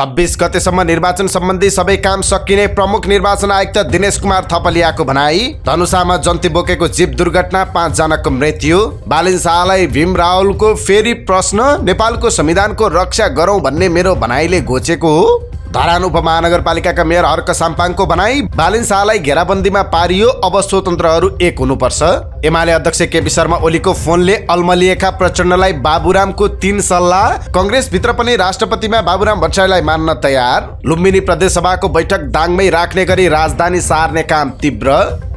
26 गतेसम्म निर्वाचन सम्बन्धी सबै काम सकिने प्रमुख निर्वाचन आयुक्त दिनेश कुमार थपलियाको भनाई। धनुषामा जन्ती बोकेको जीप दुर्घटना 5 जनाको मृत्यु। बालिन शाहलाई भीम रावलको फेरि प्रश्न, नेपालको संविधानको रक्षा गरौँ भन्ने मेरो भनाइले घोचेको हो। धरान उपमहानगरपालिकाका मेयर हर्क साम्पाङको भनाई। बालिन शाहलाई घेराबन्दीमा पारियो, अब स्वतन्त्रहरू एक हुनुपर्छ। एमाले अध्यक्ष केपी शर्मा ओलीको फोनले अल्मलिएका प्रचण्डलाई बाबुरामको 3 सल्लाह। कंग्रेसभित्र पनि राष्ट्रपतिमा बाबुराम भट्टराईलाई मान्न तयार। लुम्बिनी प्रदेशसभाको बैठक दाङमै राख्ने गरी राजधानी सार्ने काम तीव्र।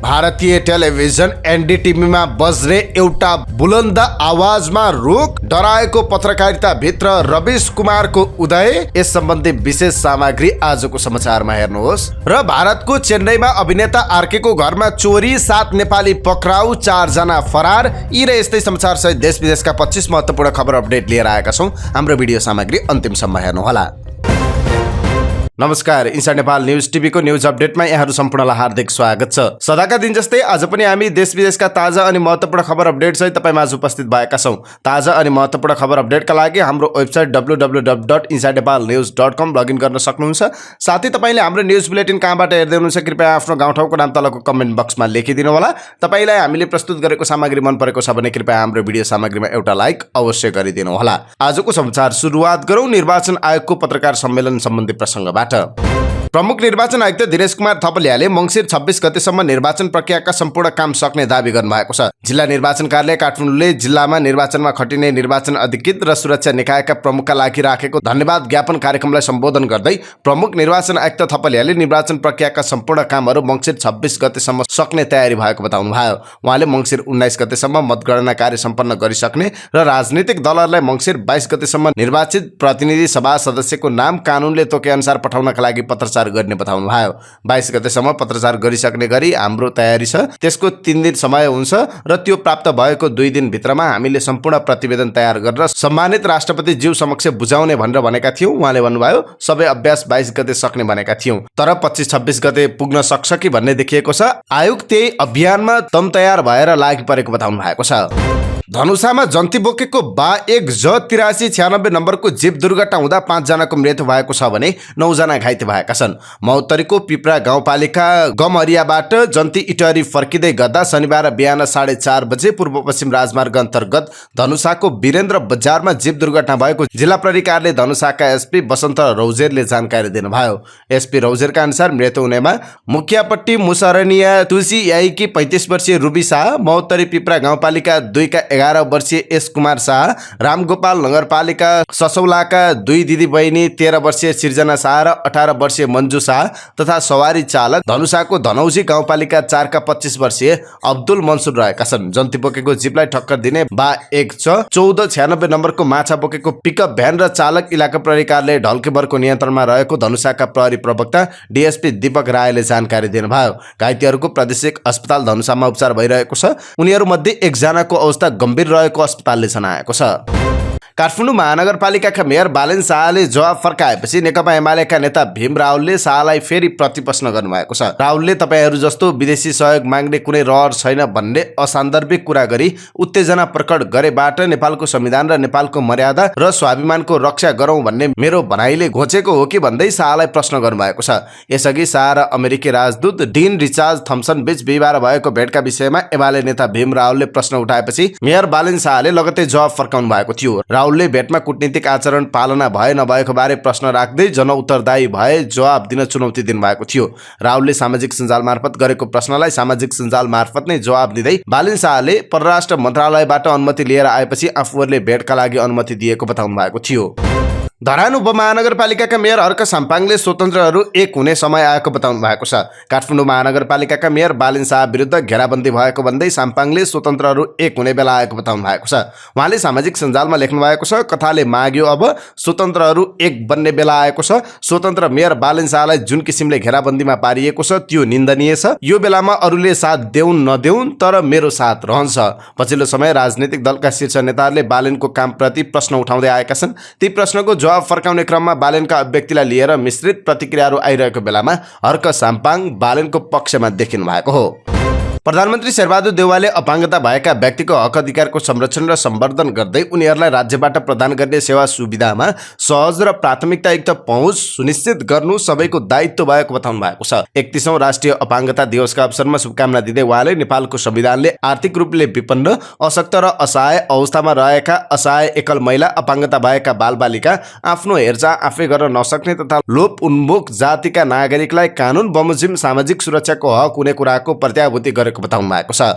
भारतीय टेलिभिजन एनडीटीभीमा बज्ने एउटा बुलन्द आवाजमा रोक, डराएको पत्रकारिता भित्र रविश कुमारको उदय। यस सम्बन्धी विशेष सामग्री आजको समाचारमा हेर्नुहोस्। र भारतको चेन्नईमा अभिनेता आर्केको घरमा चोरी, 7 नेपाली पक्राउ, 4 जना फरार। यी र यस्तै समाचार सहित देश विदेशका 25 महत्त्वपूर्ण खबर अपडेट लिएर आएका छौं। हाम्रो भिडियो सामग्री अन्तिमसम्म हेर्नुहोला। नमस्कार, इन्साइड नेपाल न्युज टिभीको न्युज अपडेटमा यहाँहरू सम्पूर्णलाई हार्दिक स्वागत छ। सदाका दिन जस्तै आज पनि हामी देश विदेशका ताजा अनि महत्त्वपूर्ण खबर अपडेट सहित तपाईमाझ उपस्थित भएका छौं। ताजा अनि महत्त्वपूर्ण खबर अपडेटका लागि हाम्रो वेबसाइट www.insidenepalnews.com लगइन गर्न सक्नुहुन्छ। साथै तपाईले हाम्रो न्युज बुलेटिन कहाँबाट हेर्दै हुनुहुन्छ कृपया आफ्नो गाउँठाउँको नाम तलको कमेन्ट बक्समा लेखिदिनु होला। तपाईलाई हामीले प्रस्तुत गरेको सामग्री मन परेको छ भने कृपया हाम्रो भिडियो सामग्रीमा एउटा लाइक अवश्य गरिदिनु होला। आजको समाचार सुरुवात गरौँ निर्वाचन आयोगको पत्रकार सम्मेलन सम्बन्धी प्रसङ्गबाट। प्रमुख निर्वाचन आयुक्त दिनेश कुमार थपलियाले मङ्सिर 26 गतेसम्म निर्वाचन प्रक्रियाका सम्पूर्ण काम सक्ने दावी गर्नुभएको छ। जिल्ला निर्वाचन कार्यालय काठमाडौँले जिल्लामा निर्वाचनमा खटिने निर्वाचन अधिकृत र सुरक्षा निकायका प्रमुखका लागि राखेको धन्यवाद ज्ञापन कार्यक्रमलाई सम्बोधन गर्दै प्रमुख निर्वाचन आयुक्त थपलियाले निर्वाचन प्रक्रियाका सम्पूर्ण कामहरू मङ्सिर 26 गतेसम्म सक्ने तयारी भएको बताउनुभयो। उहाँले मङ्सिर 19 गतेसम्म मतगणना कार्य सम्पन्न गरिसक्ने र राजनीतिक दलहरूलाई मङ्सिर 22 गतेसम्म निर्वाचित प्रतिनिधि सभा सदस्यको नाम कानुनले तोके अनुसार पठाउनका लागि पत्रचार गर्ने बताउनु भयो। 22 गतेसम्म पत्रचार गरिसक्ने गरी हाम्रो तयारी छ। त्यसको 3 दिन समय हुन्छ र त्यो प्राप्त भएको 2 दिन भित्रमा हामीले सम्पूर्ण प्रतिवेदन तयार गरेर सम्मानित राष्ट्रपति ज्यू समक्ष बुझाउने भनेर भनेका थियौं। उहाँले भन्नुभयो सबै अभ्यास 22 गते सक्ने भनेका थियौं, तर 25-26 गते पुग्न सक्छ कि भन्ने देखिएको छ। आयोग त्यही अभियानमा तम तयार भएर लागि परेको बताउनु भएको छ। धनुषामा जन्ती बोकेको बा1J8396 नम्बरको जीप दुर्घटना हुँदा 5 जनाको मृत्यु भएको छ भने 9 जना घाइते भएका छन्। मौतरीको पिप्रा गाउँपालिका गमरियाबाट जन्ती इटहरी फर्किँदै गर्दा शनिबार बिहान 4:30 बजे पूर्व पश्चिम राजमार्ग अन्तर्गत धनुषाको वीरेन्द्र बजारमा जीप दुर्घटना भएको जिल्ला प्रहरी कार्यालय धनुषाका एसपी बसन्त रौजेरले जानकारी दिनुभयो। एसपी रौजेरका अनुसार मृत्यु हुनेमा मुखियापट्टी मुसरनिया तुलसी याईकी 35 वर्षीय रुबी शाह, मौतरी पिप्रा गाउँपालिका 2 का 11 वर्षीय एस कुमार शाह, रामगोपाल नगरपालिका ससौलाका 2 दिदी बहिनी 13 वर्षीय सिर्जना शाह र 18 वर्षीय मंजू शाह तथा सवारी चालक धनुषाको धनौजी गाउँपालिका 4 का 25 वर्षीय अब्दुल मन्सुर रहेका छन्। जन्ती बोकेको जीपलाई ठक्कर दिने बा1J1496 नम्बरको माछा बोकेको पिकअप भ्यान र चालक इलाका प्रहरी कार्यालय ढल्केबरको नियन्त्रणमा रहेको धनुषाका प्रहरी प्रवक्ता डीएसपी दीपक रायले जानकारी दिनुभयो। घाइतेहरूको प्रादेशिक अस्पताल धनुषामा उपचार भइरहेको छ। उनीहरूमध्ये 1 जनाको अवस्था गम्भीर रहेको अस्पतालले जनाएको छ। काठमाडौँ महानगरपालिकाका मेयर बालिन शाहले जवाब फर्काएपछि नेकपा एमालेका नेता भीम रावलले शाहलाई फेरि प्रतिप्रश्न गर्नुभएको छ। रावलले तपाईहरू जस्तो विदेशी सहयोग माग्ने कुनै रहर छैन भन्ने असान्दर्भिक कुरा गरी उत्तेजना प्रकट गरेबाट नेपालको संविधान र नेपालको मर्यादा र स्वाभिमानको रक्षा गरौँ भन्ने मेरो भनाइले घोचेको हो कि भन्दै शाहलाई प्रश्न गर्नुभएको छ। यसअघि शाह र अमेरिकी राजदूत डिन रिचार्ड थम्सन बीच बिहिबार भएको भेटका विषयमा एमाले नेता भीम रावलले प्रश्न उठाएपछि मेयर बालिन शाहले लगत्तै जवाब फर्काउनु भएको थियो। रावलले भेटमा कूटनीतिक आचरण पालना भए नभएको बारे प्रश्न राख्दै जनउत्तरदायी भए जवाब दिन चुनौती दिनुभएको थियो। रावलले सामाजिक सञ्जाल मार्फत गरेको प्रश्नलाई सामाजिक सञ्जाल मार्फत नै जवाब दिँदै बालिन शाहले परराष्ट्र मन्त्रालयबाट अनुमति लिएर आएपछि आफूहरूले भेटका लागि अनुमति दिएको बताउनु भएको थियो। धरान उपमहानगरपालिकाका मेयर हर्क साम्पाङले स्वतन्त्रहरू एक हुने समय आएको बताउनु भएको छ। काठमाडौँ महानगरपालिकाका मेयर बालिन शाह विरुद्ध घेराबन्दी भएको भन्दै साम्पाङले स्वतन्त्रहरू एक हुने बेला आएको बताउनु भएको छ। उहाँले सामाजिक सञ्जालमा लेख्नु भएको छ, कथाले माग्यो अब स्वतन्त्रहरू एक बन्ने बेला आएको छ। स्वतन्त्र मेयर बालिन शाहलाई जुन किसिमले घेराबन्दीमा पारिएको छ त्यो निन्दनीय छ। यो बेलामा अरूले साथ देउन् नदेउन् तर मेरो साथ रहन्छ। पछिल्लो समय राजनीतिक दलका शीर्ष नेताहरूले बालिनको कामप्रति प्रश्न उठाउँदै आएका छन्। ती प्रश्नको जवाब फर्काउने क्रममा बालिनका अभिव्यक्तिलाई लिएर मिश्रित प्रतिक्रियाहरू आइरहेको बेलामा हर्क साम्पाङ बालिनको पक्षमा देखिनु भएको हो। प्रधानमन्त्री शेरबहादुर देउवाले अपाङ्गता भएका व्यक्तिको हक अधिकारको संरक्षण र सम्वर्धन गर्दै उनीहरूलाई राज्यबाट प्रदान गर्ने सेवा सुविधामा सहज र प्राथमिकतायुक्त पहुँच सुनिश्चित गर्नु सबैको दायित्व भएको बताउनु भएको छ। 31औं राष्ट्रिय अपाङ्गता दिवसका अवसरमा शुभकामना दिँदै उहाँले नेपालको संविधानले आर्थिक रूपले विपन्न, अशक्त र असहाय अवस्थामा रहेका असहाय एकल महिला, अपाङ्गता भएका बालबालिका, आफ्नो हेरचाह आफै गर्न नसक्ने तथा लोप उन्मुख जातिका नागरिकलाई कानुन बमोजिम सामाजिक सुरक्षाको हक हुने कुराको प्रत्याभूति गरेको बताउनु भएको छ।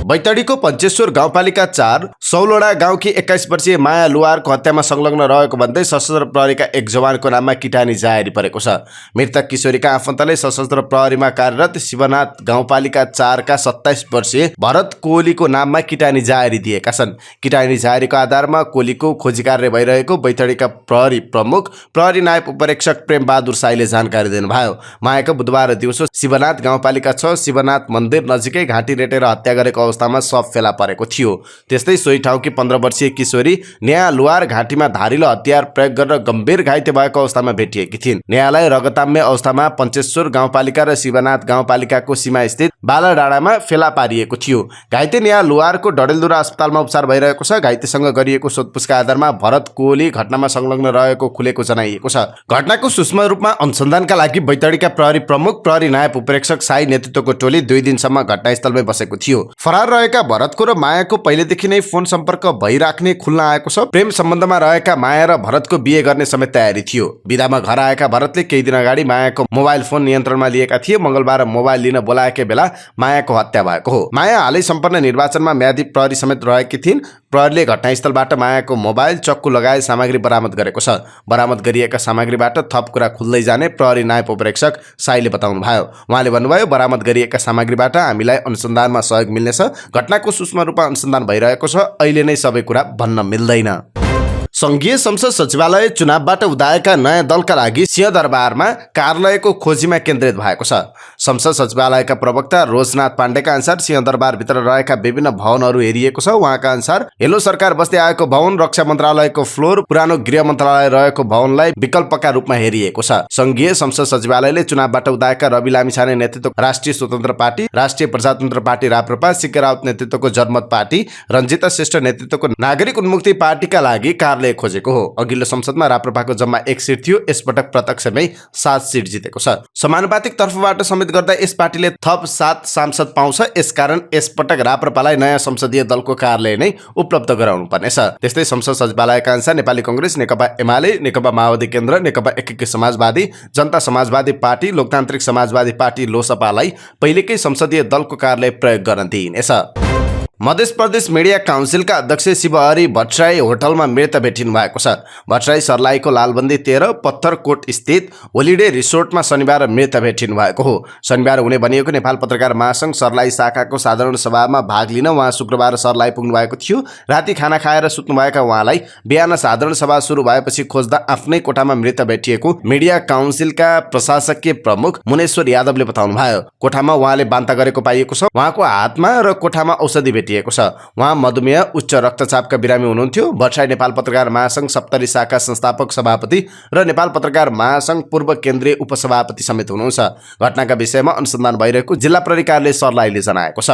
बैतडीको पञ्चेश्वर गाउँपालिका 4 सौलोडा गाउँकी 21 वर्षीय माया लुवारको हत्यामा संलग्न रहेको भन्दै सशस्त्र प्रहरीका एक जवानको नाममा किटानी जारी परेको छ। मृतक किशोरीका आफन्तले सशस्त्र प्रहरीमा कार्यरत शिवनाथ गाउँपालिका 4 का 27 वर्षीय भरत कोहलीको नाममा किटानी जारी दिएका छन्। किटानी जारीको आधारमा कोहलीको खोजी कार्य भइरहेको बैतडीका प्रहरी प्रमुख प्रहरी नायब उपरीक्षक प्रेम बहादुर साईले जानकारी दिनुभयो। मायाको बुधबार दिउँसो शिवनाथ गाउँपालिका 6 शिवनाथ मन्दिर नजिकै घाँटी रेटेर हत्या गरेको अवस्थामा शव फेला परेको थियो। त्यस्तै सोही ठाउँकी 15 वर्षीय किशोरी नेहा लुवार घाँटीमा धारिलो हतियार प्रयोग गरेर गम्भीर घाइते भएको अवस्थामा भेटिएकी थिइन्। नेहालाई रगताम्य अवस्थामा पञ्चेश्वर गाउँपालिका र शिवनाथ गाउँपालिकाको सीमा स्थित बालाडाँडामा फेला पारिएको थियो। घाइते नेहा लुवारको डडेलधुरा अस्पतालमा उपचार भइरहेको छ। घाइतेसँग गरिएको सोधपुछका आधारमा भरत कोहली घटनामा संलग्न रहेको खुलेको जनाइएको छ। घटनाको सूक्ष्म रूपमा अनुसन्धानका लागि बैतडीका प्रहरी प्रमुख प्रहरी नायब उपरीक्षक साई नेतृत्वको टोली 2 दिनसम्म घटनास्थलमै बसेको थियो। फरार रहेका भरतको र मायाको पहिलेदेखि नै फोन सम्पर्क भइराख्ने खुल्न आएको छ। प्रेम सम्बन्धमा रहेका माया र भरतको बिहे गर्ने समेत तयारी थियो। बिदामा घर आएका भरतले केही दिन अगाडि मायाको मोबाइल फोन नियन्त्रणमा लिएका थिए। मंगलबार मोबाइल लिन बोलाएकै बेला मायाको हत्या भएको हो। माया हालै सम्पन्न निर्वाचनमा म्यादी प्रहरी समेत रहेकी थिइन्। प्रहरीले घटनास्थलबाट मायाको मोबाइल, चक्कु लगायत सामग्री बरामद गरेको छ। बरामद गरिएका सामग्रीबाट थप कुरा खुल्दै जाने प्रहरी नायब उपरीक्षक साईले बताउनु भयो। उहाँले भन्नुभयो, बरामद गरिएका सामग्रीबाट हामीलाई अनुसन्धानमा सहयोग मिल्नेछ। घटनाको सूक्ष्म रूपमा अनुसन्धान भइरहेको छ। अहिले नै सबै कुरा भन्न मिल्दैन। संघीय संसद सचिवालय चुनावबाट उदाएका नयाँ दलका लागि सिंहदरबारमा कार्यालयको खोजीमा केन्द्रित भएको छ। संसद सचिवालयका प्रवक्ता रोजनाथ पाण्डेका अनुसार सिंहदरबारभित्र रहेका विभिन्न भवनहरू हेरिएको छ। उहाँका अनुसार हेलो सरकार बस्दै आएको भवन, रक्षा मन्त्रालयको फ्लोर, पुरानो गृह मन्त्रालय रहेको भवनलाई विकल्पका रूपमा हेरिएको छ। संघीय संसद सचिवालयले चुनावबाट उदाएका रवि लामिछाने नेतृत्वको राष्ट्रिय स्वतन्त्र पार्टी, राष्ट्रिय प्रजातन्त्र पार्टी राप्रपा, सिके राउत नेतृत्वको जनमत पार्टी, रञ्जिता श्रेष्ठ नेतृत्वको नागरिक उन्मुक्ति पार्टीका लागि कार्यालय खोजेको हो। अघिल्लो संसदमा राप्रपाको जम्मा 1 सिट थियो। यसपटक प्रत्यक्षमै 7 सिट जितेको छ। समानुपातिक तर्फबाट समेत गर्दा यस पार्टीले थप 7 सांसद पाउँछ। यसकारण यसपटक राप्रपालाई नयाँ संसदीय दलको कार्यालय नै उपलब्ध गराउनु पर्नेछ। त्यस्तै संसद सचिवालयका अनुसार नेपाली कांग्रेस, नेकपा एमाले, नेकपा माओवादी केन्द्र, नेकपा एकीकृत समाजवादी, जनता समाजवादी पार्टी, लोकतान्त्रिक समाजवादी पार्टी लोसपालाई पहिलेकै संसदीय दलको कार्यालय प्रयोग गर्न दिइनेछ। मध्य प्रदेश मिडिया काउन्सिलका अध्यक्ष शिवहरि भट्टराई होटलमा मृत भेटिनु भएको छ। भट्टराई सर्लाहीको लालबन्दी 13 पत्थरकोट स्थित होलिडे रिसोर्टमा शनिबार मृत भेटिनु भएको हो। शनिबार हुने भनिएको नेपाल पत्रकार महासंघ सर्लाही शाखाको साधारण सभामा भाग लिन उहाँ शुक्रबार सर्लाही पुग्नु भएको थियो। राति खाना खाएर सुत्नुभएका उहाँलाई बिहान साधारण सभा सुरु भएपछि खोज्दा आफ्नै कोठामा मृत भेटिएको मिडिया काउन्सिलका प्रशासकीय प्रमुख मुनेश्वर यादवले बताउनु भयो। कोठामा उहाँले बान्ता गरेको पाइएको छ। उहाँको हातमा र कोठामा औषधि भेटिएको छ। उहाँ मधुमेह, उच्च रक्तचापका बिरामी हुनुहुन्थ्यो। भट्टराई नेपाल पत्रकार महासंघ सप्तरी शाखा संस्थापक सभापति र नेपाल पत्रकार महासंघ पूर्व केन्द्रीय उपसभापति समेत हुनुहुन्छ। घटनाका विषयमा अनुसन्धान भइरहेको जिल्ला प्रहरी कार्यालय सर्लाहीले जनाएको छ।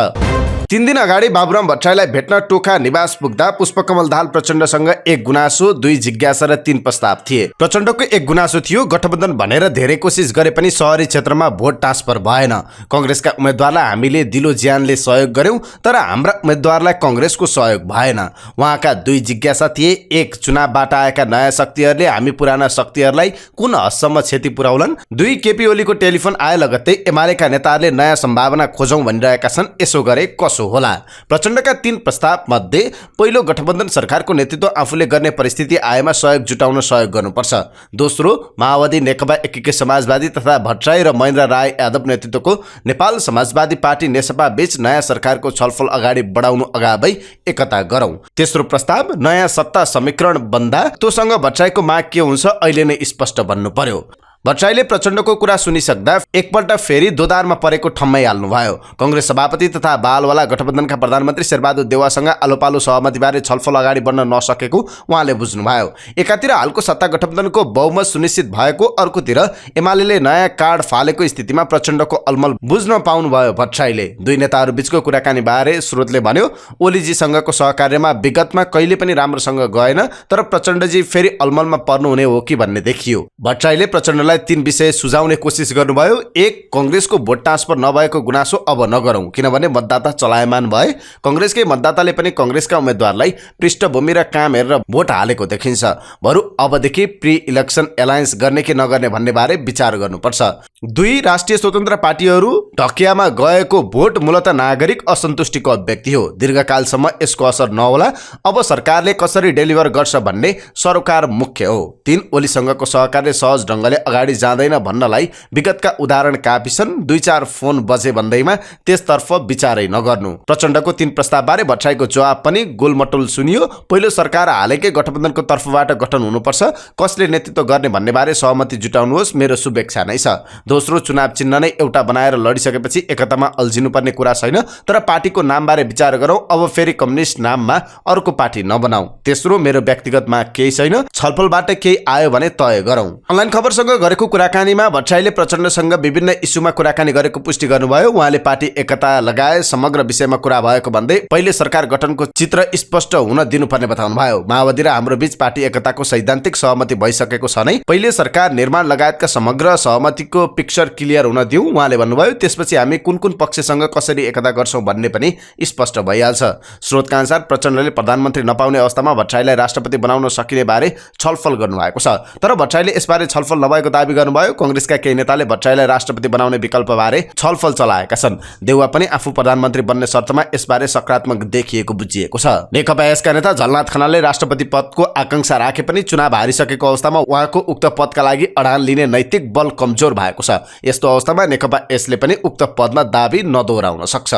3 दिन अगाडि बाबुराम भट्टराईलाई भेट्न टोखा निवास पुग्दा पुष्पकमल दाहाल प्रचण्डसँग 1 गुनासो, 2 जिज्ञासा र 3 प्रस्ताव थिए। प्रचण्डको 1 गुनासो थियो, गठबन्धन भनेर धेरै कोसिस गरे पनि शहरी क्षेत्रमा भोट ट्रान्सफर भएन। कांग्रेसका उम्मेदवारलाई हामीले दिलो ज्यानले सहयोग गर्यौं, तर हाम्रा उम्मेदवारलाई कांग्रेसको सहयोग भएन। उहाँका 2 जिज्ञासा थिए। 1, चुनावबाट आएका नयाँ शक्तिहरूले हामी पुराना शक्तिहरूलाई कुन हदसम्म क्षति पुर्याउलान्। 2, केपी ओलीको टेलिफोन आए लगत्तै एमालेका नेताहरूले नयाँ सम्भावना खोजौं भनिरहेका छन्। यसो गरे कसो होला। प्रचण्डका 3 प्रस्ताव मध्ये पहिलो, गठबन्धन सरकारको नेतृत्व आफूले गर्ने परिस्थिति आएमा सहयोग जुटाउन सहयोग गर्नुपर्छ। दोस्रो, माओवादी, नेकपा एकीकृत समाजवादी तथा भट्टराई र महेन्द्र राय यादव नेतृत्वको नेपाल समाजवादी पार्टी नेसपा बीच नयाँ सरकारको छलफल अगाडि बढाउनु अगावै एकता गरौं। तेस्रो प्रस्ताव, नयाँ सत्ता समीकरण बन्दा तोसँग भट्टराईको माग के हुन्छ अहिले नै स्पष्ट बन्नु पर्यो। भट्टराईले प्रचण्डको कुरा सुनिसक्दा एकपल्ट फेरि दोधारमा परेको ठम्मै हाल्नुभयो। कांग्रेस सभापति तथा बालवाला गठबन्धनका प्रधानमन्त्री शेरबहादुर देउवासँग आलोपालो सहमतिबारे छलफल अगाडि बढ्न नसकेको उहाँले बुझ्नुभयो। एकातिर हालको सत्ता गठबन्धनको बहुमत सुनिश्चित भएको, अर्कोतिर एमाले नयाँ कार्ड फालेको स्थितिमा प्रचण्डको अलमल बुझ्न पाउनुभयो भट्टराईले। दुई नेताहरू बीचको कुराकानी बारे स्रोतले भन्यो, ओलीजीसँगको सहकार्यमा विगतमा कहिले पनि राम्रोसँग गएन, तर प्रचण्डजी फेरि अलमलमा पर्नुहुने हो कि भन्ने देखियो। भट्टराईले प्रचण्डलाई 3 विषय सुझाउने कोसिस गर्नुभयो। 1. कांग्रेसको भोट ट्रान्सफर नभएको गुनासो अब नगरौं, किनभने मतदाता चलायमान भए। कांग्रेसकै मतदाताले पनि कांग्रेसका उम्मेद्वारलाई पृष्ठभूमि र काम हेरेर भोट हालेको देखिन्छ। बरु अबदेखि प्री इलेक्सन एलायन्स गर्ने कि नगर्ने भन्ने बारे विचार गर्नुपर्छ। 2. राष्ट्रिय स्वतन्त्र पार्टीहरू ढकियामा गएको भोट मूलत नागरिक असन्तुष्टिको अभिव्यक्ति हो। दीर्घकालसम्म यसको असर नहोला। अब सरकारले कसरी डेलिभर गर्छ भन्ने सरोकार मुख्य हो। 3. ओलीसँगको सहकार्य सहज ढङ्गले अगाडि जाँदैन भन्नलाई विगतका उदाहरण काफी छन्। 2-4 फोन बजे भन्दैमा त्यसतर्फ विचारै नगर्नु। प्रचण्डको 3 प्रस्तावबारे भट्टराईको जवाब पनि गोलमटोल सुनियो। पहिलो, सरकार हालैकै गठबन्धनको तर्फबाट गठन हुनुपर्छ। कसले नेतृत्व गर्ने भन्ने बारे सहमति जुटाउनुहोस्, मेरो शुभेच्छा नै छ। दोस्रो, चुनाव चिन्ह नै एउटा बनाएर लडिसकेपछि एकतामा अल्झिनुपर्ने कुरा छैन, तर पार्टीको नामबारे विचार गरौँ। अब फेरि कम्युनिस्ट नाममा अर्को पार्टी नबनाऊ। तेस्रो, मेरो व्यक्तिगतमा केही छैन, छलफलबाट केही आयो भने तय गरौँ। अनलाइन खबरसँग गरेको कुराकानीमा भट्टराईले प्रचण्डसँग विभिन्न इस्युमा कुराकानी गरेको पुष्टि गर्नुभयो। उहाँले पार्टी एकता लगाए समग्र विषयमा कुरा भएको भन्दै पहिले सरकार गठनको चित्र स्पष्ट हुन दिनुपर्ने बताउनुभयो। माओवादी र हाम्रो बीच पार्टी एकताको सैद्धान्तिक सहमति भइसकेको छ नै, पहिले सरकार निर्माण लगायतका समग्र सहमतिको पिक्चर क्लियर हुन दिउँ। उहाँले भन्नुभयो, त्यसपछि हामी कुन कुन पक्षसँग कसरी एकता गर्छौं भन्ने पनि स्पष्ट भइहाल्छ। स्रोतका अनुसार प्रचण्डले प्रधानमन्त्री नपाउने अवस्थामा भट्टराईलाई राष्ट्रपति बनाउन सकिने बारे छलफल गर्नुभएको छ, तर भट्टराईले यसबारे छलफल नभएको दाबी गर्नुभयो। कांग्रेसका केही नेताले भट्टराईलाई राष्ट्रपति बनाउने विकल्पबारे छलफल चलाएका छन्। देउवा पनि आफू प्रधानमन्त्री बन्ने शर्तमा यसबारे सकारात्मक देखिएको बुझिएको छ। नेकपा यसका नेता झलनाथ खनालले राष्ट्रपति पदको आकांक्षा राखे पनि चुनाव हारिसकेको अवस्थामा उहाँको उक्त पदका लागि अडान लिने नैतिक बल कमजोर भएको छ। यस्तो अवस्थामा नेकपा यसले पनि उक्त पदमा दाबी नदोहोऱ्याउन सक्छ।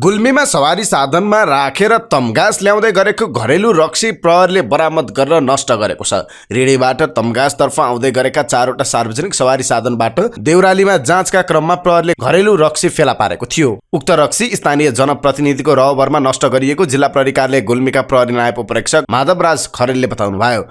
गुल्मीमा सवारी साधनमा राखेर तमघास ल्याउँदै गरेको घरेलु रक्सी प्रहरीले बरामद गरेर नष्ट गरेको छ। रेडीबाट तमघासतर्फ आउँदै गरेका 4वटा सार्वजनिक सवारी साधनबाट देउरालीमा जाँचका क्रममा प्रहरीले घरेलु रक्सी फेला पारेको थियो। उक्त रक्सी स्थानीय जनप्रतिनिधिको रहबरमा नष्ट गरिएको जिल्ला प्रहरी कार्यालय गुल्मीका प्रहरी नायब उपरीक्षक माधवराज खरेलले बताउनुभयो।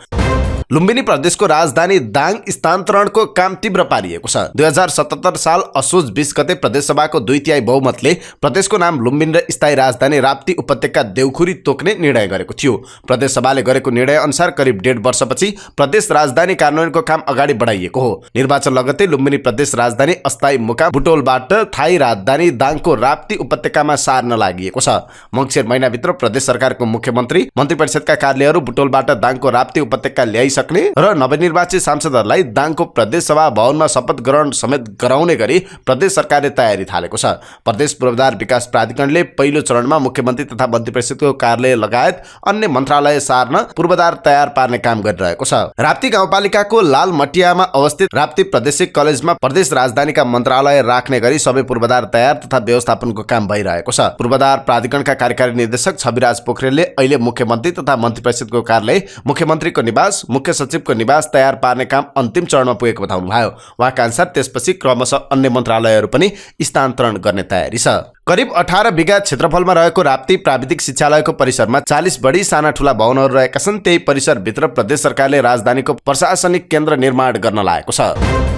लुम्बिनी प्रदेशको राजधानी दाङ स्थानान्तरणको काम तीव्र पारिएको छ। 2077 साल असोज 20 गते प्रदेशसभाको 2/3 बहुमतले प्रदेशको नाम लुम्बिनी र स्थायी राजधानी राप्ती उपत्यका देउखुरी तोक्ने निर्णय गरेको थियो। प्रदेशसभाले गरेको निर्णय अनुसार करिब 1.5 वर्षपछि प्रदेश राजधानी कार्यान्वयनको काम अगाडि बढाइएको हो। निर्वाचन लगत्तै लुम्बिनी प्रदेश राजधानी अस्थायी मुकाम बुटोलबाट थाई राजधानी दाङको राप्ती उपत्यकामा सार्न लागि छ। मङ्सिर महिनाभित्र प्रदेश सरकारको मुख्यमन्त्री मन्त्री परिषदका कार्यहरू बुटोलबाट दाङको राप्ती उपत्यका ल्याइसक्ने र नवनिर्वाचित सांसदहरूलाई दाङको प्रदेश सभा भवनमा शपथ ग्रहण समेत गराउने गरी प्रदेश सरकारले तयारी थालेको छ। प्रदेश पूर्वाधार विकास प्राधिकरणले पहिलो चरणमा मुख्यमन्त्री तथा मन्त्री परिषदको कार्यालय लगायत अन्य मन्त्रालय सार्न पूर्वाधार तयार पार्ने काम गरिरहेको छ। राप्ती गाउँपालिकाको लालमटियामा अवस्थित राप्ती प्रादेशिक कलेजमा प्रदेश राजधानीका मन्त्रालय राख्ने गरी सबै पूर्वाधार तयार तथा व्यवस्थापनको काम भइरहेको छ। पूर्वाधार प्राधिकरणका कार्यकारी निर्देशक छविराज पोखरेलले अहिले मुख्यमन्त्री तथा मन्त्री परिषदको कार्यालय, मुख्यमन्त्रीको निवास, मुख्य सचिवको निवास तयार पार्ने काम अन्तिम चरणमा पुगेको बताउनुभयो। उहाँका अनुसार त्यसपछि क्रमशः अन्य मन्त्रालयहरू पनि स्थानान्तरण गर्ने तयारी छ। करिब 18 बिघा क्षेत्रफलमा रहेको राप्ती प्राविधिक शिक्षालयको परिसरमा 40 बढी साना ठूला भवनहरू रहेका छन्। त्यही परिसरभित्र प्रदेश सरकारले राजधानीको प्रशासनिक केन्द्र निर्माण गर्न लागेको छ।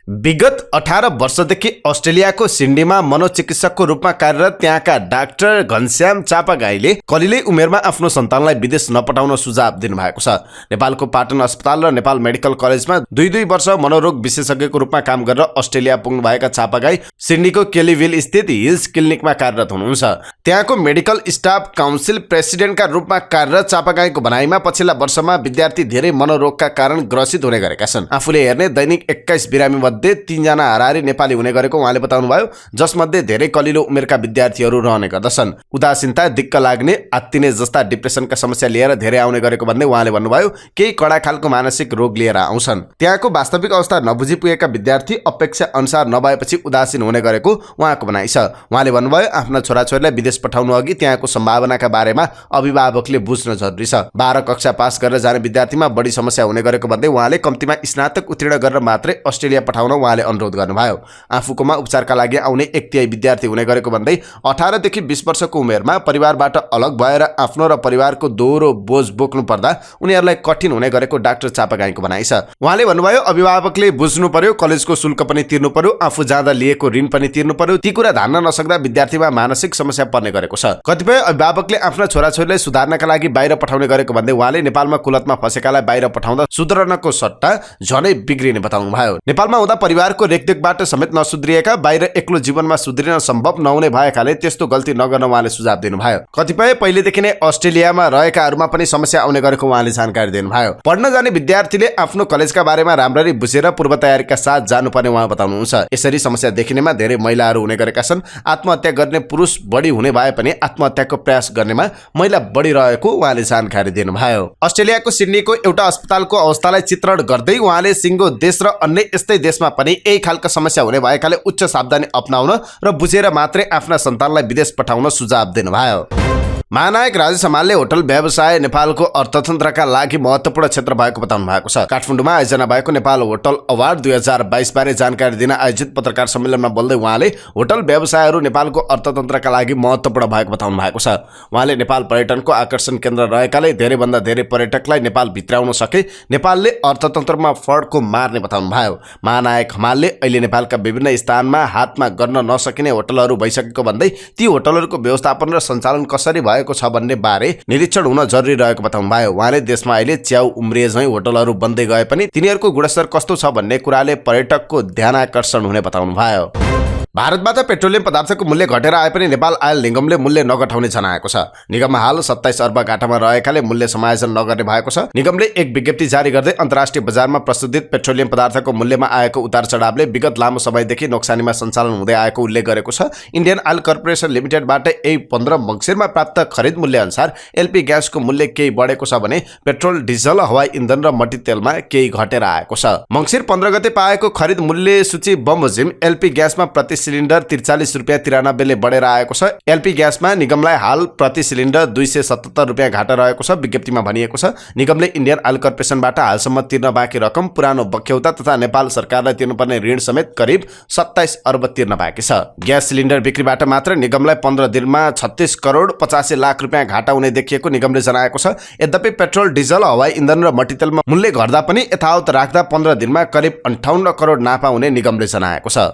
विगत 18 वर्षदेखि अस्ट्रेलियाको सिडनीमा मनोचिकित्सकको रूपमा कार्यरत त्यहाँका डाक्टर घनश्याम चापागाईले कलिलै उमेरमा आफ्नो सन्तानलाई विदेश नपठाउन सुझाव दिनुभएको छ। नेपालको पाटन अस्पताल र नेपाल मेडिकल कलेजमा 2 वर्ष मनोरोग विशेषज्ञको रूपमा काम गरेर अस्ट्रेलिया पुग्नुभएका चापागाई सिडनीको केलीभिल स्थित हिल्स क्लिनिकमा कार्यरत हुनुहुन्छ। त्यहाँको मेडिकल स्टाफ काउन्सिल प्रेसिडेन्टका रूपमा कार्यरत चापागाईको भनाइमा पछिल्ला वर्षमा विद्यार्थी धेरै मनोरोगका कारण ग्रसित हुने गरेका छन्। आफूले हेर्ने दैनिक 21 बिरामी मध्ये 3 जना हाराहारी नेपाली हुने गरेको उहाँले बताउनुभयो, जसमध्ये धेरै कलिलो उमेरका विद्यार्थीहरू रहने गर्दछन्। उदासीनता, दिक्क लाग्ने, आत्तिने जस्ता डिप्रेसनका समस्या लिएर धेरै आउने गरेको भन्दै उहाँले भन्नुभयो, केही कडा खालको मानसिक रोग लिएर आउँछन्। त्यहाँको वास्तविक अवस्था नबुझी पुगेका विद्यार्थी अपेक्षा अनुसार नभएपछि उदासीन हुने गरेको उहाँको भनाइ छ। उहाँले भन्नुभयो, आफ्ना छोराछोरीलाई विदेश पठाउनु अघि त्यहाँको सम्भावनाका बारेमा अभिभावकले बुझ्न जरुरी छ। 12 कक्षा पास गरेर जाने विद्यार्थीमा बढी समस्या हुने गरेको भन्दै उहाँले कम्तीमा स्नातक उत्तीर्ण गरेर मात्रै अस्ट्रेलिया पठाउन उहाँले अनुरोध गर्नुभयो। आफूकोमा उपचारका लागि आउने 1/3 विद्यार्थी हुने गरेको भन्दै 18 देखि 20 वर्षको उमेरमा परिवारबाट अलग भएर आफ्नो र परिवारको दोहोरो बोझ बोक्नु पर्दा उनीहरूलाई कठिन हुने गरेको डाक्टर चापागाईको भनाइ छ। उहाँले भन्नुभयो, अभिभावकले बुझ्नु पर्यो, कलेजको शुल्क पनि तिर्नु पर्यो, आफू जाँदा लिएको ऋण पनि तिर्नु पर्यो। ती कुरा धान्न नसक्दा विद्यार्थीमा मानसिक समस्या पर्ने गरेको छ। कतिपय अभिभावकले आफ्ना छोराछोरीलाई सुधार्नका लागि बाहिर पठाउने गरेको भन्दै उहाँले नेपालमा कुलतमा फसेकालाई बाहिर पठाउँदा सुध्रनको सट्टा झनै बिग्रिने बताउनु भयो। नेपालमा हुँदा परिवारको रेखदेखबाट समेत नसुध्रिएका बाहिर एक्लो जीवनमा सुध्रिन सम्भव नहुने भएकाले त्यस्तो गल्ती नगर्न उहाँले सुझाव दिनुभयो। कतिपय पहिलेदेखि नै अस्ट्रेलियामा रहेकाहरूमा पनि समस्या आउने गरेको उहाँले जानकारी दिनुभयो। पढ्न जाने विद्यार्थीले आफ्नो कलेजका बारेमा राम्ररी बुझेर पूर्व तयारीका साथ जानुपर्ने उहाँ बताउनुहुन्छ। यसरी समस्या देखिनेमा धेरै महिलाहरू हुने गरेका छन्। आत्महत्या गर्ने पुरुष बढी हुने भए पनि आत्महत्याको प्रयास गर्नेमा महिला बढी रहेको उहाँले जानकारी दिनुभयो। अस्ट्रेलियाको सिडनीको एउटा अस्पतालको अवस्थालाई चित्रण गर्दै उहाँले सिङ्गो देश र अन्य यस्तै देशमा पनि यही खालको समस्या हुने भएकाले उच्च सावधानी अपनाउन र बुझेर मात्रै आफ्ना सन्तानलाई विदेश पठाउन सुझाव दिनुभयो। महानायक राजेश हमालले होटल व्यवसाय नेपालको अर्थतन्त्रका लागि महत्त्वपूर्ण क्षेत्र भएको बताउनु भएको छ। काठमाडौँमा आयोजना भएको नेपाल होटल अवार्ड 2022 बारे जानकारी दिन आयोजित पत्रकार सम्मेलनमा बोल्दै उहाँले होटल व्यवसायहरू नेपालको अर्थतन्त्रका लागि महत्त्वपूर्ण भएको बताउनु भएको छ। उहाँले नेपाल पर्यटनको आकर्षण केन्द्र रहेकाले धेरैभन्दा धेरै पर्यटकलाई नेपाल भित्राउन सके नेपालले अर्थतन्त्रमा फड्को मार्ने बताउनु भयो। महानायक हमालले अहिले नेपालका विभिन्न स्थानमा हातमा गर्न नसकिने होटलहरू भइसकेको भन्दै ती होटलहरूको व्यवस्थापन र सञ्चालन कसरी भएको छ भन्ने बारे निरीक्षण हुन जरुरी रहेको बताउनु भयो। उहाँले देशमा अहिले च्याउ उम्रिए झैं होटलहरू बन्दै गए पनि तिनीहरूको गुणस्तर कस्तो छ भन्ने कुराले पर्यटकको ध्यान आकर्षण हुने बताउनु भयो। भारतबाट पेट्रोलियम पदार्थको मूल्य घटेर आए पनि नेपाल आयल निगमले मूल्य नघटाउने जनाएको छ। निगम हाल 27 अर्ब घाटामा रहेकाले मूल्य समायोजन नगर्ने भएको छ। निगमले एक विज्ञप्ति जारी गर्दै अन्तर्राष्ट्रिय बजारमा प्रस्तुत पेट्रोलियम पदार्थको मूल्यमा आएको उतार चढावले विगत लामो समयदेखि नोक्सानीमा सञ्चालन हुँदै आएको उल्लेख गरेको छ। इन्डियन आयल कर्पोरेसन लिमिटेडबाट यही 15 मङ्सिरमा प्राप्त खरिद मूल्य अनुसार एलपी ग्यासको मूल्य केही बढेको छ भने पेट्रोल, डिजल, हवाई इन्धन र मट्टीतेलमा केही घटेर आएको छ। मङ्सिर 15 गते पाएको खरिद मूल्य सूची बमोजिम एलपी ग्यासमा प्रति सिलिन्डर 43 रुपियाँ 93ले बढेर आएको छ। एलपी ग्यासमा निगमलाई हाल प्रति सिलिन्डर 277 रुपियाँ घाटा रहेको छ। विज्ञप्तिमा भनिएको छ, निगमले इन्डियन आयल कर्पोरेसनबाट हालसम्म तिर्न बाँकी रकम, पुरानो बक्यौता तथा नेपाल सरकारलाई तिर्नुपर्ने ऋण समेत करिब 27 अर्ब तिर्न बाँकी छ। ग्यास सिलिन्डर बिक्रीबाट मात्र निगमलाई 15 दिनमा 36 करोड 85 लाख रुपियाँ घाटा हुने देखिएको निगमले जनाएको छ। यद्यपि पेट्रोल, डिजल, हवाई इन्धन र मट्टीतेलमा मूल्य घट्दा पनि यथावत राख्दा 15 दिनमा करिब 58 करोड नाफा हुने निगमले जनाएको छ।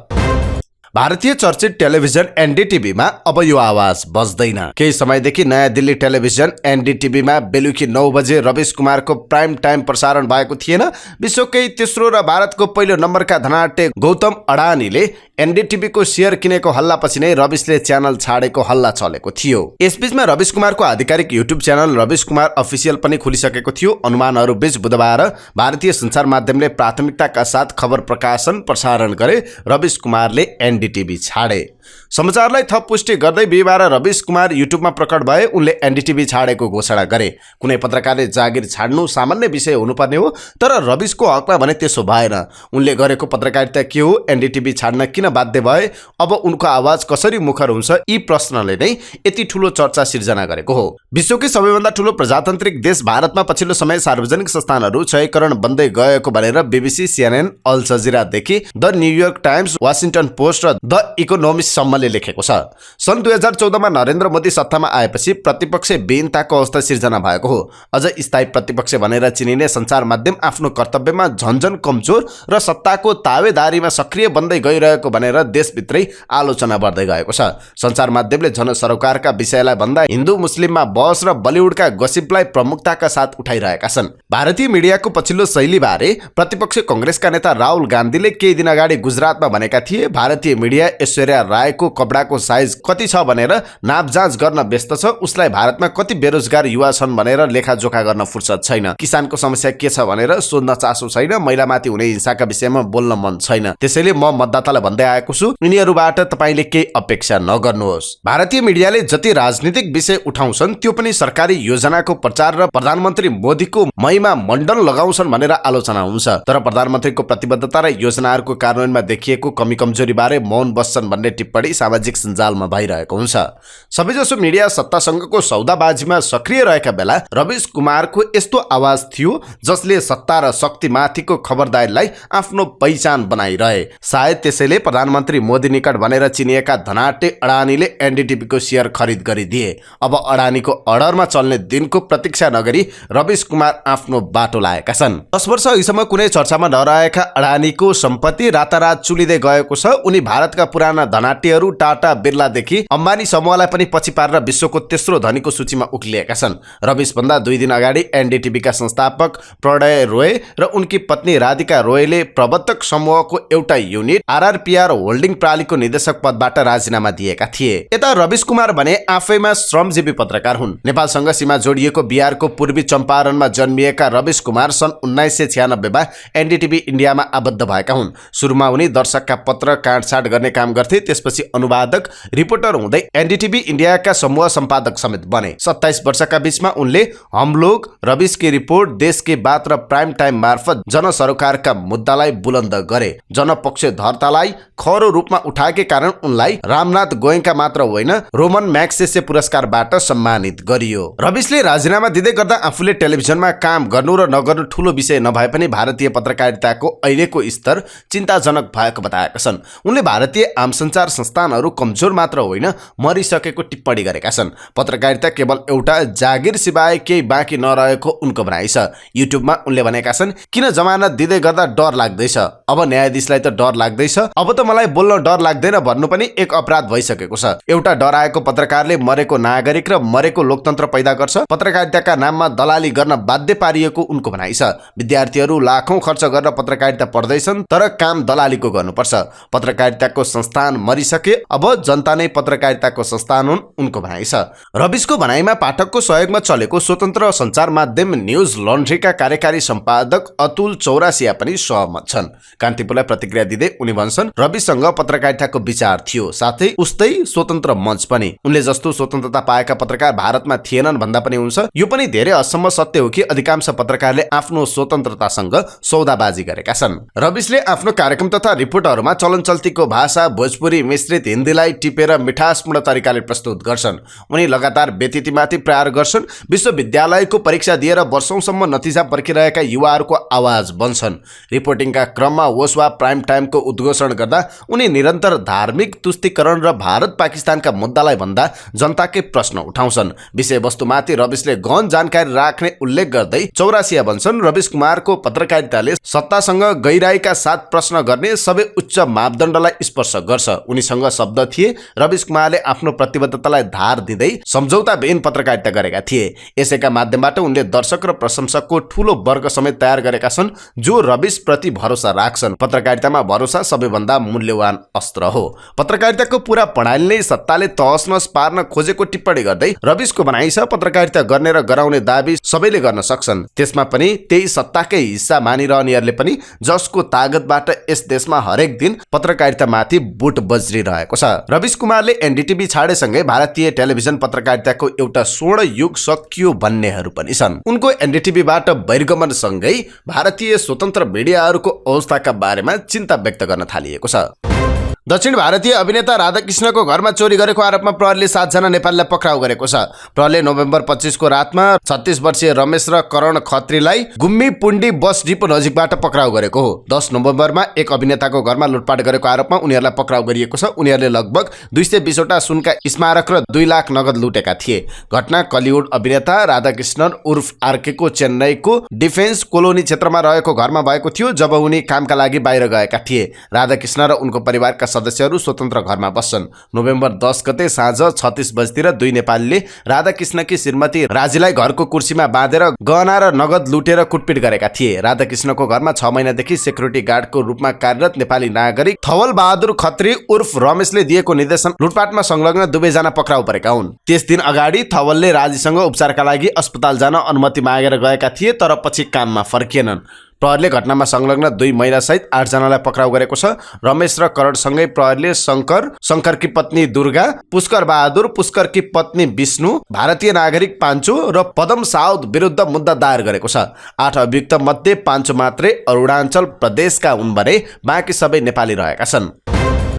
भारतीय चर्चित टेलिभिजन एनडीटीभीमा अब यो आवाज बज्दैन। केही समयदेखि नयाँ दिल्ली टेलिभिजन एनडीटीभीमा बेलुकी 9 बजे रविश कुमारको प्राइम टाइम प्रसारण भएको थिएन। विश्वकै तेस्रो र भारतको पहिलो नम्बरका धनाढ्य गौतम अडानीले एनडीटीभीको शेयर किनेको हल्लापछि नै रविशले च्यानल छाडेको हल्ला चलेको थियो। यसबीचमा रविश कुमारको आधिकारिक युट्युब च्यानल रविश कुमार अफिसियल पनि खुलिसकेको थियो। अनुमानहरू बीच बुधबार भारतीय सञ्चार माध्यमले प्राथमिकताका साथ खबर प्रसारण गरे। रविश कुमारले एनडीटीभी छाडे। समाचारलाई थप पुष्टि गर्दै बिहिबार रविश कुमार युट्युबमा प्रकट भए। उनले एनडीटीभी छाडेको घोषणा गरे। कुनै पत्रकारले जागिर छाड्नु सामान्य विषय हुनुपर्ने हो, तर रविशको हकमा भने त्यसो भएन। उनले गरेको पत्रकारिता के हो, एनडीटीभी छाड्न किन बाध्य भए, अब उनको आवाज कसरी मुखर हुन्छ, यी प्रश्नले नै यति ठूलो चर्चा सिर्जना गरेको हो। विश्वकै सबैभन्दा ठूलो प्रजातान्त्रिक देश भारतमा पछिल्लो समय सार्वजनिक संस्थानहरू क्षयकरण बन्दै गएको भनेर बीबीसी, सीएनएन, अल जजिरादेखि the New York Times, Washington Post र द इकोनोमिस्ट सम्मले लेखेको छ। सन् 2014 मा नरेन्द्र मोदी सत्तामा आएपछि प्रतिपक्ष विहीनताको अवस्था सिर्जना भएको हो। अझ स्थायी प्रतिपक्ष भनेर चिनिने सञ्चार माध्यम आफ्नो कर्तव्यमा झन्झन कमजोर र सत्ताको तावेदारीमा सक्रिय बन्दै गइरहेको भनेर देशभित्रै आलोचना बढ्दै गएको छ। सञ्चार माध्यमले जनसरोकारका विषयलाई भन्दा हिन्दू मुस्लिममा बहस र बलिउडका गसिपलाई प्रमुखताका साथ उठाइरहेका छन्। भारतीय मिडियाको पछिल्लो शैलीबारे प्रतिपक्ष कांग्रेसका नेता राहुल गान्धीले केही दिन अगाडि गुजरातमा भनेका थिए, भारतीय मिडिया ऐश्वर्या रायको कपडाको साइज कति छ भनेर नाप जाँच गर्न व्यस्त छ। उसलाई भारतमा कति बेरोजगार युवा छन् भनेर लेखाजोखा गर्न फुर्सद छैन। किसानको समस्या के छ भनेर सोध्न चासो छैन। महिलामाथि हुने हिंसाका विषयमा बोल्न मन छैन। त्यसैले म मतदातालाई भन्दै आएको छु, यिनीहरूबाट तपाईले केही अपेक्षा नगर्नुहोस्। भारतीय मिडियाले जति राजनीतिक विषय उठाउँछन् त्यो पनि सरकारी योजनाको प्रचार र प्रधानमन्त्री मोदीको महिमा मण्डन लगाउँछन् भनेर आलोचना हुन्छ। तर प्रधानमन्त्रीको प्रतिबद्धता र योजनाहरूको कार्यान्वयनमा देखिएको कमी कमजोरी बारे मौन बस्छन् भन्ने टिप्पणी सामाजिक सञ्जालमा भइरहेको हुन्छ। सबैजसो मिडिया सत्तासँगको सौदाबाजीमा सक्रिय रहेका बेला रविश कुमारको यस्तो आवाज थियो जसले सत्ता र शक्तिमाथिको खबरदारीलाई आफ्नो पहिचान बनाइरहे। सायद त्यसैले प्रधानमन्त्री मोदी निकट भनेर चिनिएका धनाटे अडानीले एनडीटीभीको शेयर खरिद गरिदिए। अब अडानीको अर्डरमा चल्ने दिनको प्रतीक्षा नगरी रविश कुमार आफ्नो बाटो लागेका छन्। 10 वर्ष अघिसम्म कुनै चर्चामा नरहेका अडानीको सम्पत्ति रातारात चुलिँदै गएको छ। उनी भारतका पुराना धनाट्यहरू टाटा बिर्लादेखि अम्बानी समूहलाई पनि पछि पारेर विश्वको तेस्रो धनीको सूचीमा उक्लिएका छन्। रविश भन्दा 2 दिन अगाडि एनडीटीभीका संस्थापक प्रणय रोय र उनकी पत्नी राधिका रोयले प्रवर्तक समूहको एउटा युनिट आरआरपीआर होल्डिङ प्रणालीको निर्देशक पदबाट राजीनामा दिएका थिए। यता रविश कुमार भने आफैमा श्रमजीवी पत्रकार हुन्। नेपालसँग सीमा जोडिएको बिहारको पूर्वी चम्पारणमा जन्मिएका रविश कुमार सन् 1996 मा एनडीटीभी इन्डियामा आबद्ध भएका हुन्। सुरुमा उनी दर्शकका पत्र काटछाट गर्ने काम गर्थे। त्यसपछि अनुवादक रिपोर्टर हुँदै एनडीटीभी इन्डियाका समूह सम्पादक समेत बने। 27 वर्षका बीचमा उनले हम लोग, रविश की रिपोर्ट, देश के बात र प्राइम टाइम मार्फत जनसरोकारका मुद्दालाई बुलन्द गरे। जनपक्षधरतालाई खरो रूपमा उठाएकै कारण उनलाई रामनाथ गोयन्का मात्र होइन रोमन म्याग्सेसे पुरस्कारबाट सम्मानित गरियो। रविशले राजीनामा दिँदै गर्दा आफूले टेलिभिजनमा काम गर्नु र नगर्नु ठूलो विषय नभए पनि भारतीय पत्रकारिताको अहिलेको स्तर चिन्ताजनक भएको बताएका छन्। उनले भारतीय आम सञ्चार संस्थानहरू कमजोर मात्र होइन मरिसकेको टिप्पणी गरेका छन्। पत्रकारिता केवल एउटा जागिर सिवाय केही बाँकी नरहेको उनको भनाइ छ। युट्युबमा उनले भनेका छन्, किन जमानत दिँदै गर्दा डर लाग्दैछ? अब न्यायाधीशलाई त डर लाग्दैछ, अब त मलाई बोल्न डर लाग्दैन भन्नु पनि एक अपराध भइसकेको छ। एउटा डराएको पत्रकारले मरेको नागरिक र मरेको लोकतन्त्र पैदा गर्छ। पत्रकारिताका नाममा दलाली गर्न बाध्य पारिएको उनको भनाइ छ। विद्यार्थीहरू लाखौं खर्च गरेर पत्रकारिता पढ्दैछन् तर काम दलालीको गर्नुपर्छ। पत्रकारिताको संस्थान मरिसके, अब जनता नै पत्रकारिताको संस्थान हुन् उनको भनाइ छ। रविशको भनाइमा पाठकको सहयोगमा चलेको स्वतन्त्र सञ्चार माध्यम न्युज लन्ड्रीका कार्यकारी सम्पादक अतुल चौरासिया पनि सहमत छन्। कान्तिपुरलाई प्रतिक्रिया दिँदै उनी भन्छन्, रविशसँग पत्रकारिताको विचार थियो, साथै उस्तै स्वतन्त्र मञ्च पनि। उनले जस्तो स्वतन्त्रता पाएका पत्रकार भारतमा थिएनन् भन्दा पनि हुन्छ। यो पनि धेरै हदसम्म सत्य हो कि अधिकांश पत्रकारले आफ्नो स्वतन्त्रतासँग सौदाबाजी गरेका छन्। रविशले आफ्नो कार्यक्रम तथा रिपोर्टहरूमा चलनचल्तीको भाषा भोजपुरी मिश्रित हिन्दीलाई टिपेर मिठासपूर्ण तरिकाले प्रस्तुत गर्छन्। उनी लगातार व्यतिथिमाथि प्रहार गर्छन्। विश्वविद्यालयको परीक्षा दिएर वर्षौंसम्म नतिजा पर्खिरहेका युवाहरूको आवाज बन्छन्। रिपोर्टिङका क्रममा होस् वा प्राइम टाइमको उद्घोषण गर्दा उनी निरन्तर धार्मिक तुष्टिकरण र भारत पाकिस्तानका मुद्दालाई भन्दा जनताकै प्रश्न उठाउँछन्। विषयवस्तुमाथि रविशले गहन जानकारी राख्ने उल्लेख गर्दै चौरासिया भन्छन्, रविश कुमारको पत्रकारिताले सत्तासँग गहिराईका साथ प्रश्न गर्ने सबै उच्च मापदण्डलाई स्पर्श गर्छ। उनीसँग शब्द थिए। रविश कुमारले आफ्नो प्रतिबद्धतालाई धार दिँदै सम्झौताविहीन पत्रकारिता गरेका थिए। यसैका माध्यमबाट उनले दर्शक र प्रशंसकको ठूलो वर्ग समेत तयार गरेका छन् जो रविश प्रति भरोसा राख्छन्। पत्रकारितामा भरोसा सबैभन्दा मूल्यवान अस्त्र हो। पत्रकारिताको पूरा प्रणाली नै सत्ताले तहस-नहस पार्न खोजेको टिप्पणी गर्दै रविशको भनाइ छ, पत्रकारिता गर्ने र गराउने दाबी सबैले गर्न सक्छन्। त्यसमा पनि त्यही सत्ताकै हिस्सा मानिरहनेहरूले पनि, जसको तागतबाट यस देशमा हरेक दिन पत्रकारितामाथि बुट बज्रिरहेको छ। रविश कुमारले एनडीटीभी छाडेसँगै भारतीय टेलिभिजन पत्रकारिताको एउटा स्वर्ण युग सकियो भन्नेहरू पनि छन्। उनको एनडीटीभीबाट बहिर्गमनसँगै भारतीय स्वतन्त्र मिडियाहरूको अवस्थाका बारेमा चिन्ता व्यक्त गर्न थालिएको छ। दक्षिण भारतीय अभिनेता राधाकृष्णको घरमा चोरी गरेको आरोपमा प्रहरीले 7 जना नेपालीलाई पक्राउ गरेको छ। प्रहरीले नोभेम्बर 25 को रातमा 36 वर्षीय रमेश र करण खत्रीलाई गुम्मी पुण्डी बस डिपो नजिकबाट पक्राउ गरेको हो। 10 नोभेम्बरमा एक अभिनेताको घरमा लुटपाट गरेको आरोपमा उनीहरूलाई पक्राउ गरिएको छ। उनीहरूले लगभग 220 वटा सुनका स्मारक र 2 लाख नगद लुटेका थिए। घटना कलिउड अभिनेता राधाकृष्णन उर्फ आरकेको चेन्नईको डिफेन्स कोलोनी क्षेत्रमा रहेको घरमा भएको थियो जब उनी कामका लागि बाहिर गएका थिए। राधाकृष्ण र उनको परिवारका सदस्यहरू स्वतन्त्र घरमा बस्छन्। नोभेम्बर 10 गते साँझ 36 बजेतिर दुई नेपालीले राधाकृष्णकी श्रीमती राजीलाई घरको कुर्सीमा बाँधेर गहना र नगद लुटेर कुटपिट गरेका थिए। राधाकृष्णको घरमा 6 महिनादेखि सेक्युरिटी गार्डको रूपमा कार्यरत नेपाली नागरिक थवल बहादुर खत्री उर्फ रमेशले दिएको निर्देशन लुटपाटमा संलग्न दुवैजना पक्राउ परेका हुन्। त्यस दिन अगाडि थवलले राजीसँग उपचारका लागि अस्पताल जान अनुमति मागेर गएका थिए, तर पछि काममा फर्किएनन्। प्रहरीले घटनामा संलग्न 2 महिला सहित 8 जनालाई पक्राउ गरेको छ। रमेश र करणसँगै प्रहरीले शङ्करकी पत्नी दुर्गा, पुष्कर बहादुर, पुष्करकी पत्नी विष्णु, भारतीय नागरिक पाञ्चो र पदम साउद विरुद्ध मुद्दा दायर गरेको छ। 8 अभियुक्त मध्ये पाञ्चो मात्रै अरुणाञ्चल प्रदेशका हुन् भने बाँकी सबै नेपाली रहेका छन्।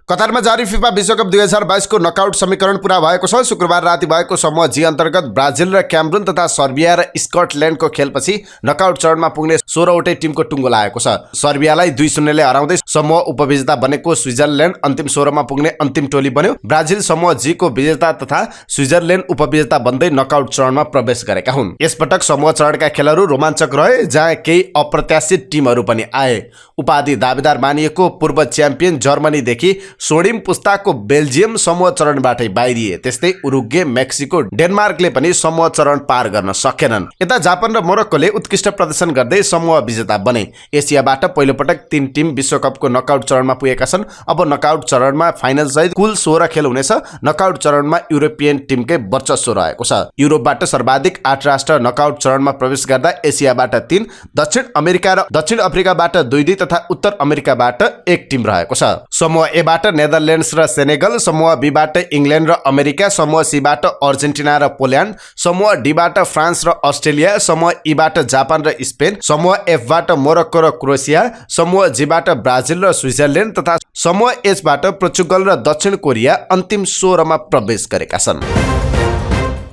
कतारमा जारी फिफा विश्वकप 2022 को नकआउट समीकरण पूरा भएको छ। शुक्रबार राति भएको समूह जी अन्तर्गत ब्राजिल र क्यामरुन तथा सर्बिया र स्कटल्यान्डको खेलपछि नकआउट चरणमा पुग्ने 16वटै टिमको टुङ्गो लागेको छ। सर्बियालाई 2-0 ले हराउँदै समूह उपविजेता बनेको स्विजरल्यान्ड अन्तिम 16 मा पुग्ने अन्तिम टोली बन्यो। ब्राजिल समूह जी को विजेता तथा स्विजरल्यान्ड उपविजेता बन्दै नकआउट चरणमा प्रवेश गरेका हुन्। यसपटक समूह चरणका खेलहरू रोमाञ्चक रहे, जहाँ केही अप्रत्याशित टिमहरू पनि आए। उपाधि दावेदार मानिएको पूर्व च्याम्पियन जर्मनीदेखि स्वर्णिम पुस्ताको बेल्जियम समूह चरणबाटै बाहिरिए। त्यस्तै उरुग्वे, मेक्सिको, डेनमार्कले पनि समूह चरण पार गर्न सकेनन्। यता जापान र मोरक्कोले उत्कृष्ट प्रदर्शन गर्दै समूह विजेता बने। एसियाबाट पहिलोपटक 3 टिम विश्वकपको नकआउट चरणमा पुगेका छन्। अब नकआउट चरणमा फाइनल सहित कुल 16 खेल हुनेछ। नकआउट चरणमा युरोपियन टिमकै वर्चस्व रहेको छ। युरोपबाट सर्वाधिक 8 राष्ट्र नकआउट चरणमा प्रवेश गर्दा एसियाबाट 3, दक्षिण अफ्रिकाबाट 2 तथा उत्तर अमेरिकाबाट 1 टिम रहेको छ। समूह एबाट नेदरल्यान्ड्स र सेनेगल, समूह बीबाट इङ्ल्यान्ड र अमेरिका, समूह सीबाट अर्जेन्टिना र पोल्यान्ड, समूह डीबाट फ्रान्स र अस्ट्रेलिया, समूह ईबाट जापान र स्पेन, समूह एफबाट मोरक्को र क्रोएसिया, समूह जीबाट ब्राजिल र स्विजरल्यान्ड तथा समूह एचबाट पोर्चुगल र दक्षिण कोरिया अन्तिम 16 मा प्रवेश गरेका छन्।